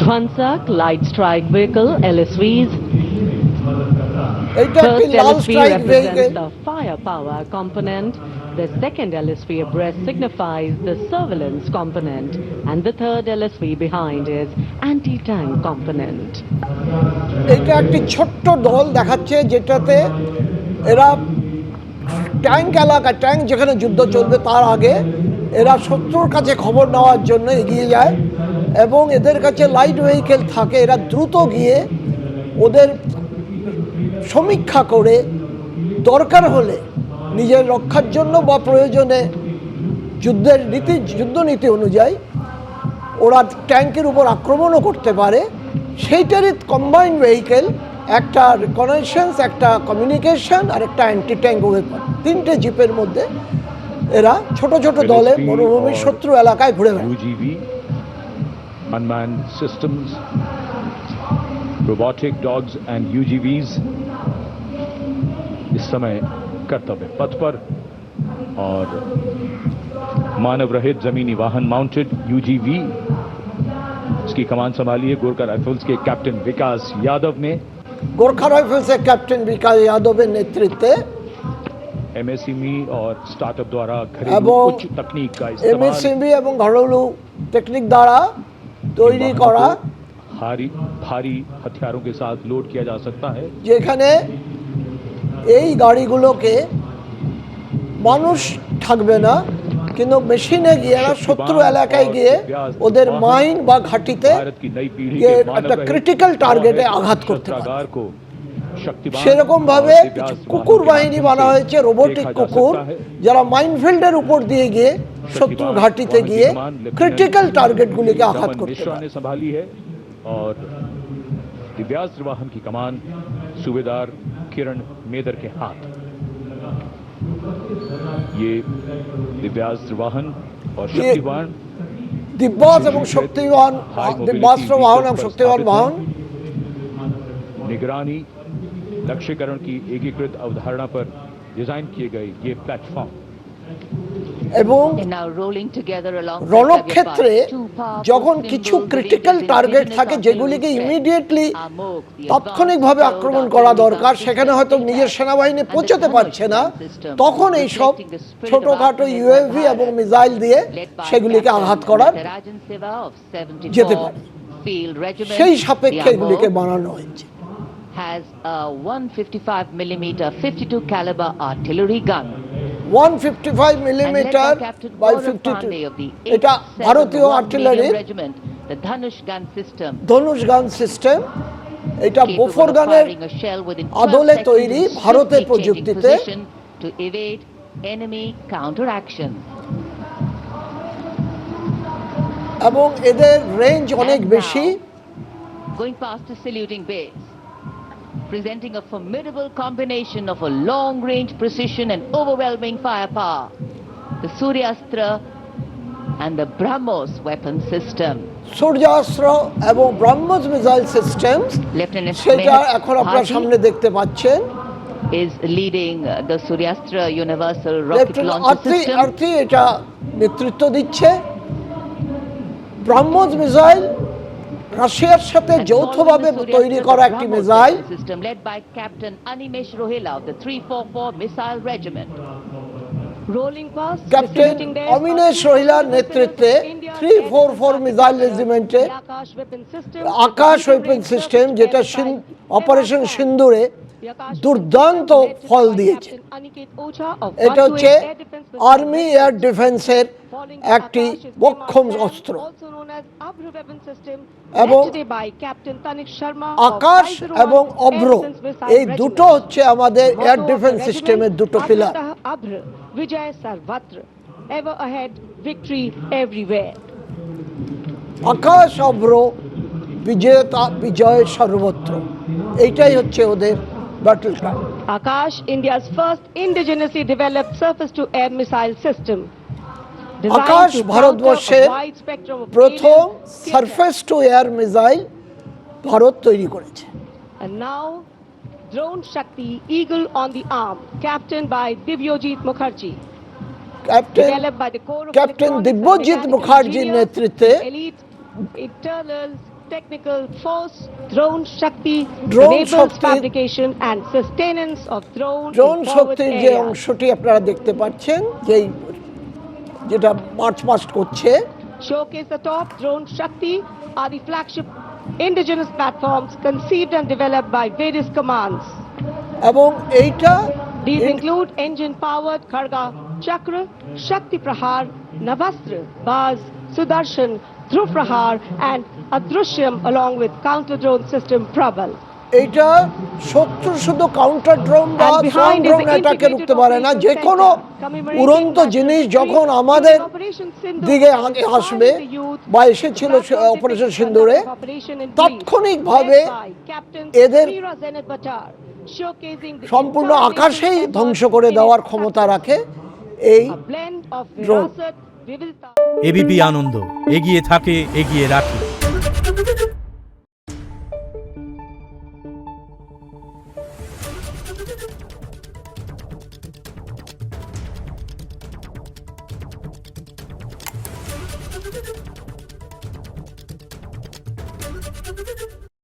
Dhansak Light Strike Vehicle LSVs. First LSV represents the firepower component, the second LSV abreast signifies the surveillance component, and the third LSV behind is anti-tank component. এটা একটি ছোট্ট দল দেখাচ্ছে যেটাতে এরা tank এলাকা, tank যেখানে যুদ্ধ চলবে তার আগে এরা শত্রুর কাছে খবর নেওয়ার জন্য এগিয়ে যায় এবং এদের কাছে লাইট ভেহিকেল থাকে। এরা দ্রুত গিয়ে ওদের সমীক্ষা করে দরকার হলে নিজের রক্ষার জন্য বা প্রয়োজনে যুদ্ধনীতি অনুযায়ী ওরা ট্যাঙ্কের উপর আক্রমণও করতে পারে। সেইটারই কম্বাইন্ড ভেহিকেল, একটা রিকনেসেন্স, একটা কমিউনিকেশন আর একটা অ্যান্টি ট্যাঙ্ক ওয়েপন, তিনটে জিপের মধ্যে এরা ছোট ছোট দলে মরুভূমির শত্রু এলাকায় ঘুরে বেড়ায়। UGV, unmanned systems, robotic dogs and UGVs इस समय कर्तव्य पथ पर और मानव रहित जमीनी वाहन माउंटेड UGV, इसकी कमान संभाली है गोरखा राइफल्स के कैप्टन विकास यादव ने। गोरखा राइफल्स के कैप्टन विकास यादव के नेतृत्वे MSME और स्टार्टअप द्वारा घरेलू उच्च तकनीक का इस्तेमाल, MSME এবং ঘরেলু টেকনিক দ্বারা তৈরি করা भारी हथियारों के साथ लोड किया जा सकता है। যেখানে এই গাড়িগুলোকে মানুষ থাকবে না, কিন্তু মেশিনে গিয়ে শত্রু এলাকায় গিয়ে ওদের মাইন বা ঘাঁটিতে একটা ক্রিটিক্যাল টার্গেটে আঘাত করতে পারে। সেরকম ভাবে কিছু কুকুর বাহিনী বানা হয়েছে, রোবোটিক কুকুর, যারা মাইনফিল্ডের উপর দিয়ে গিয়ে শত্রু ঘাঁটিতে গিয়ে ক্রিটিক্যাল টার্গেটগুলিকে আঘাত করতে পারে। और दिव्यास्त्र वाहन की कमान सूबेदार किरण मेदर के हाथ। ये दिव्यास्त्र वाहन और शक्तिवान दिव्यास्त्र এবং শক্তিবান दिव्यास्त्र वाहन এবং শক্তিবান वाहन निगरानी लक्ष्यकरण की एकीकृत अवधारणा पर डिजाइन किए गए ये प्लेटफॉर्म এবং রণক্ষেত্রে যখন কিছু ক্রিটিক্যাল টার্গেট থাকে যেগুলিকে ইমিডিয়েটলি তাৎক্ষণিকভাবে আক্রমণ করা দরকার, সেখানে হয়তো নিজের সেনাবাহিনী পৌঁছতে পারছে না, তখন এই সব ছোটখাটো ইউএভি এবং মিসাইল দিয়ে সেগুলিকে আঘাত করা যেতে পারে। সেই সাপেক্ষে এগুলিকে বানানো হয়েছে। has a 155 mm 52 caliber artillery gun. 155 mm by 52 এটা ভারতীয় artillery the Dhanush gun system. Dhanush গান সিস্টেম, এটা বোফোর গানের আদলে তৈরি ভারতের প্রযুক্তিতে। to evade enemy counter action. এবং এদের রেঞ্জ অনেক বেশি। Going past a saluting base, presenting a formidable combination of a long-range precision and overwhelming firepower, the Suryastra and the BrahMos weapon system. সূর্যাস্ত্র এবং ব্রহ্মস মিসাইল সিস্টেম, সেটা এখন আপনার সামনে দেখতে পাচ্ছেন, is leading the Suryastra universal rocket launcher system. আর্থি এটা নেতৃত্ব দিচ্ছে। ব্রহ্মস মিসাইল রাশিয়ার সাথে যৌথভাবে তৈরি করা একটি missile, system led by Captain Animesh Rohela of the 344 Missile Regiment. Rolling past captain Aminesh রোহিলার নেতৃত্বে 344 মিসাইল রেজিমেন্টে আকাশ ওয়েপন সিস্টেম, যেটা অপারেশন সিন্দুরে দুর্দান্ত ফল দিয়েছে। এটা হচ্ছে আর্মি এয়ার ডিফেন্সের একটি মোক্ষম অস্ত্র। এবং আকাশ এবং অভ্র এই দুটো হচ্ছে আমাদের এয়ার ডিফেন্স সিস্টেমের দুটো পিলার। আকাশ অভ্র বিজেতা বিজয় সর্বত্র, এইটাই হচ্ছে ওদের battle Cry. Akash, India's first indigenously developed surface-to-air missile system. Akash Designed to ভারতবর্ষের counter a wide spectrum of প্রথম alien surface two air missile Bharat তৈরি করেছে। threats. And now, Drone Shakti Eagle on the Arm, captained by Divyojit Mukherjee. Developed by the Corps of captain Electronics and Dibyajit Mechanical মুখার্জির Engineers, নেতৃত্বে elite internal technical force, Drone Shakti Drone enables Shakti- fabrication and sustenance of drone drone in forward শক্তির যে areas. অংশটি আপনারা দেখতে পাচ্ছেন, যেটা March past করছে, Showcase the top, Drone Shakti are the flagship indigenous platforms conceived and developed by various commands. এবং এইটা These include engine-powered Kharga Chakra, Shakti Prahar, Navastra, Baz, Sudarshan, Dhruv Prahar and Adrushyam along with counter-drone system Prabal. এইটা শত্রু শুধু counter drone বা And strong behind is drone the এটাকে integrated রুখতে পারে না। operations যে কোনো center, commemorating উড়ন্ত national জিনিস victory যখন during আমাদের Operation Sindoor, দিকে আগে আসবে inspiring the youth, বা এসেছিল platform operation techniques সিন্দুরে, conduct of operation in brief, তাৎক্ষণিকভাবে led by Captain এদের Meera Zenat Bhattacharya, showcasing the সম্পূর্ণ entire আকাশেই nation's ধ্বংস effort করে in দেওয়ার its ক্ষমতা success. রাখে এই A blend of drone. Virasat, Vividta. ABP Ananda, এগিয়ে থাকে, এগিয়ে রাখে।